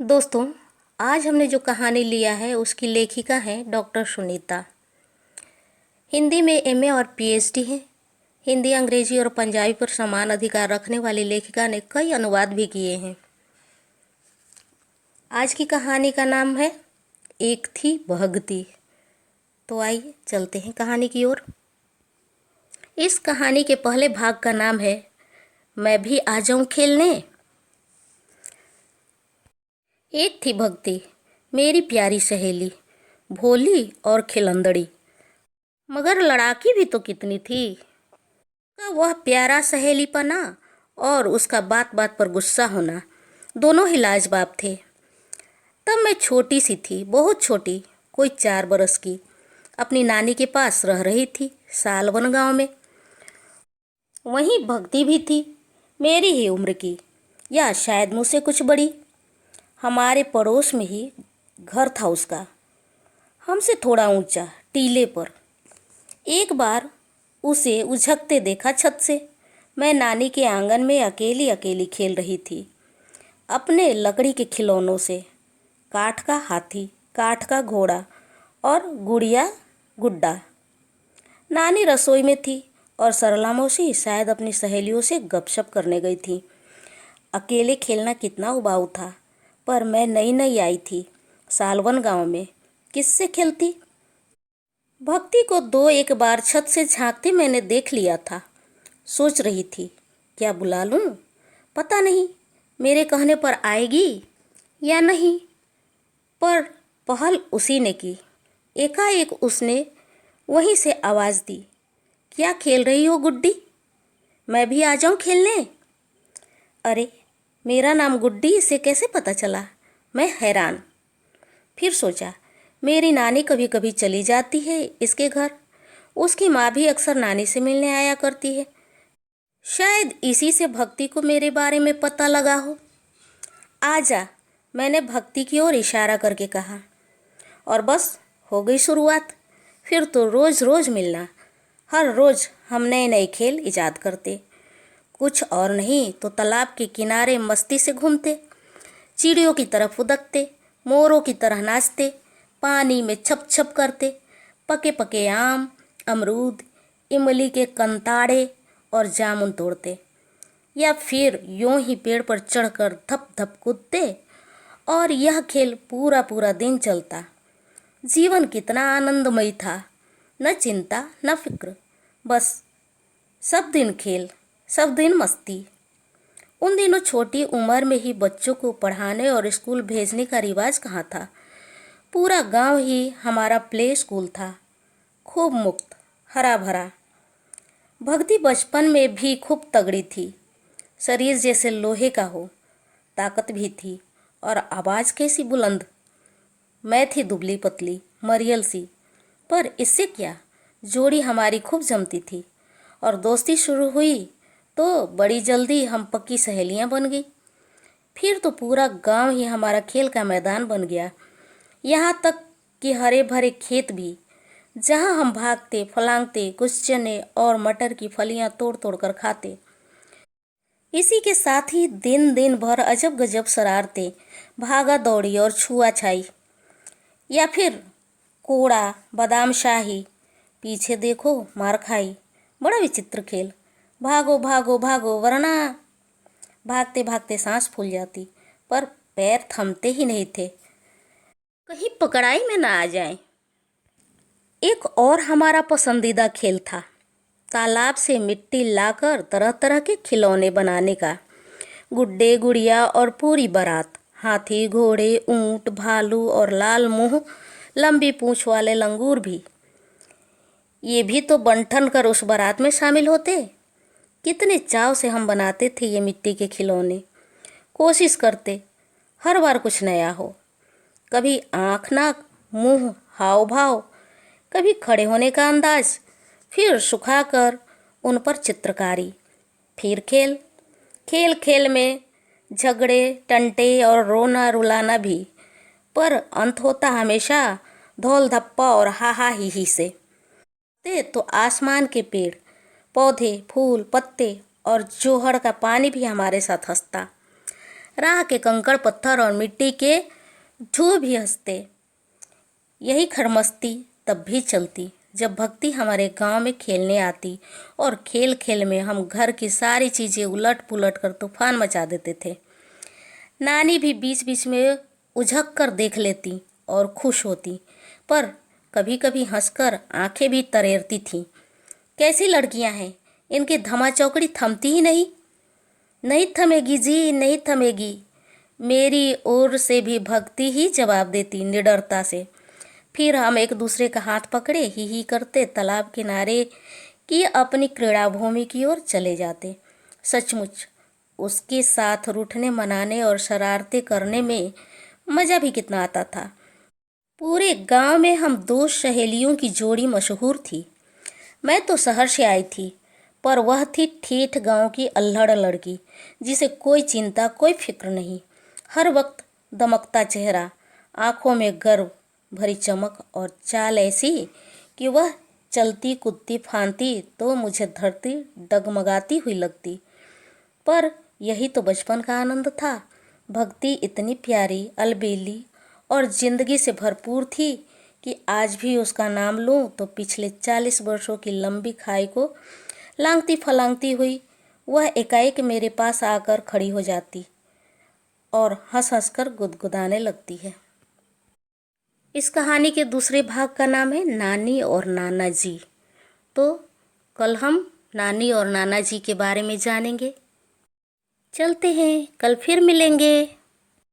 दोस्तों, आज हमने जो कहानी लिया है उसकी लेखिका हैं डॉक्टर सुनीता। हिंदी में एमए और पीएचडी है। हिंदी, अंग्रेजी और पंजाबी पर समान अधिकार रखने वाली लेखिका ने कई अनुवाद भी किए हैं। आज की कहानी का नाम है एक थी भगती। तो आइए चलते हैं कहानी की ओर। इस कहानी के पहले भाग का नाम है मैं भी आ जाऊं खेलने। एक थी भक्ति, मेरी प्यारी सहेली, भोली और खिलंदड़ी, मगर लड़ाकी भी तो कितनी थी। वह प्यारा सहेलीपना और उसका बात बात पर गुस्सा होना दोनों ही लाजवाब थे। तब मैं छोटी सी थी, बहुत छोटी, कोई 4 बरस की, अपनी नानी के पास रह रही थी सालवन गांव में। वहीं भक्ति भी थी, मेरी ही उम्र की या शायद मुझसे कुछ बड़ी। हमारे पड़ोस में ही घर था उसका, हमसे थोड़ा ऊंचा, टीले पर। एक बार उसे उझकते देखा छत से। मैं नानी के आंगन में अकेली अकेली खेल रही थी अपने लकड़ी के खिलौनों से, काठ का हाथी, काठ का घोड़ा और गुड़िया गुड्डा। नानी रसोई में थी और सरला मौसी शायद अपनी सहेलियों से गपशप करने गई थी। अकेले खेलना कितना उबाऊ था, पर मैं नई नई आई थी सालवन गांव में, किससे खेलती। भक्ति को 2-1 बार छत से झांकते मैंने देख लिया था। सोच रही थी क्या बुला लूं, पता नहीं मेरे कहने पर आएगी या नहीं। पर पहल उसी ने की। एकाएक उसने वहीं से आवाज़ दी, क्या खेल रही हो गुड्डी, मैं भी आ जाऊं खेलने। अरे, मेरा नाम गुड्डी इसे कैसे पता चला। मैं हैरान। फिर सोचा मेरी नानी कभी कभी चली जाती है इसके घर, उसकी माँ भी अक्सर नानी से मिलने आया करती है, शायद इसी से भक्ति को मेरे बारे में पता लगा हो। आजा, मैंने भक्ति की ओर इशारा करके कहा, और बस हो गई शुरुआत। फिर तो रोज़ रोज़ मिलना। हर रोज़ हम नए नए खेल इजाद करते। कुछ और नहीं तो तालाब के किनारे मस्ती से घूमते, चिड़ियों की तरह फुदकते, मोरों की तरह नाचते, पानी में छप छप करते, पके पके आम, अमरूद, इमली के कंताड़े और जामुन तोड़ते, या फिर यूं ही पेड़ पर चढ़कर धप धप कूदते। और यह खेल पूरा पूरा दिन चलता। जीवन कितना आनंदमयी था, न चिंता न फिक्र, बस सब दिन खेल, सब दिन मस्ती। उन दिनों छोटी उम्र में ही बच्चों को पढ़ाने और स्कूल भेजने का रिवाज कहाँ था। पूरा गांव ही हमारा प्ले स्कूल था, खूब मुक्त, हरा भरा। भक्ति बचपन में भी खूब तगड़ी थी, शरीर जैसे लोहे का हो, ताकत भी थी, और आवाज़ कैसी बुलंद। मैं थी दुबली पतली, मरियल सी, पर इससे क्या, जोड़ी हमारी खूब जमती थी, और दोस्ती शुरू हुई तो बड़ी जल्दी हम पक्की सहेलियां बन गई। फिर तो पूरा गांव ही हमारा खेल का मैदान बन गया, यहाँ तक कि हरे भरे खेत भी, जहाँ हम भागते फलांगते, कुछ चने और मटर की फलियाँ तोड़ तोड़ कर खाते। इसी के साथ ही दिन दिन भर अजब गजब शरारतें, भागा दौड़ी और छुआ छाई, या फिर कोड़ा बादाम शाही, पीछे देखो मार खाई। बड़ा विचित्र खेल। भागो भागो भागो, वरना भागते भागते सांस फूल जाती, पर पैर थमते ही नहीं थे, कहीं पकड़ाई में ना आ जाए। एक और हमारा पसंदीदा खेल था तालाब से मिट्टी लाकर तरह तरह के खिलौने बनाने का। गुड्डे गुड़िया और पूरी बारात, हाथी घोड़े ऊंट भालू और लाल मुंह लंबी पूंछ वाले लंगूर भी, ये भी तो बंठन कर उस बारात में शामिल होते। कितने चाव से हम बनाते थे ये मिट्टी के खिलौने, कोशिश करते हर बार कुछ नया हो। कभी आँख नाक मुंह हाव भाव, कभी खड़े होने का अंदाज, फिर सुखाकर उन पर चित्रकारी, फिर खेल। खेल खेल में झगड़े टंटे और रोना रुलाना भी, पर अंत होता हमेशा धौल धप्पा और हा हा ही से। तो आसमान के पेड़ पौधे फूल पत्ते और जोहड़ का पानी भी हमारे साथ हंसता। राह के कंकड़ पत्थर और मिट्टी के ढो भी हंसते। यही खरमस्ती तब भी चलती जब भक्ति हमारे गांव में खेलने आती और खेल खेल में हम घर की सारी चीज़ें उलट पुलट कर तूफान मचा देते थे। नानी भी बीच बीच में उझक कर देख लेती और खुश होती, पर कभी कभी हंसकर आंखें भी तरेरती थीं। कैसी लड़कियां हैं, इनकी धमाचौकड़ी थमती ही नहीं। नहीं थमेगी जी, नहीं थमेगी, मेरी ओर से भी भक्ति ही जवाब देती निडरता से। फिर हम एक दूसरे का हाथ पकड़े ही करते तालाब किनारे की अपनी क्रीड़ा भूमि की ओर चले जाते। सचमुच उसके साथ रूठने मनाने और शरारतें करने में मज़ा भी कितना आता था। पूरे गांव में हम दो सहेलियों की जोड़ी मशहूर थी। मैं तो शहर से आई थी, पर वह थी ठेठ गांव की अल्हड़ लड़की, जिसे कोई चिंता कोई फिक्र नहीं। हर वक्त दमकता चेहरा, आंखों में गर्व भरी चमक और चाल ऐसी कि वह चलती कूदती फांती तो मुझे धरती डगमगाती हुई लगती। पर यही तो बचपन का आनंद था। भक्ति इतनी प्यारी, अलबेली और जिंदगी से भरपूर थी कि आज भी उसका नाम लूं तो पिछले 40 वर्षों की लंबी खाई को लांघती फलांगती हुई वह एकाएक मेरे पास आकर खड़ी हो जाती और हंस हंस कर गुदगुदाने लगती है। इस कहानी के दूसरे भाग का नाम है नानी और नाना जी। तो कल हम नानी और नाना जी के बारे में जानेंगे। चलते हैं, कल फिर मिलेंगे।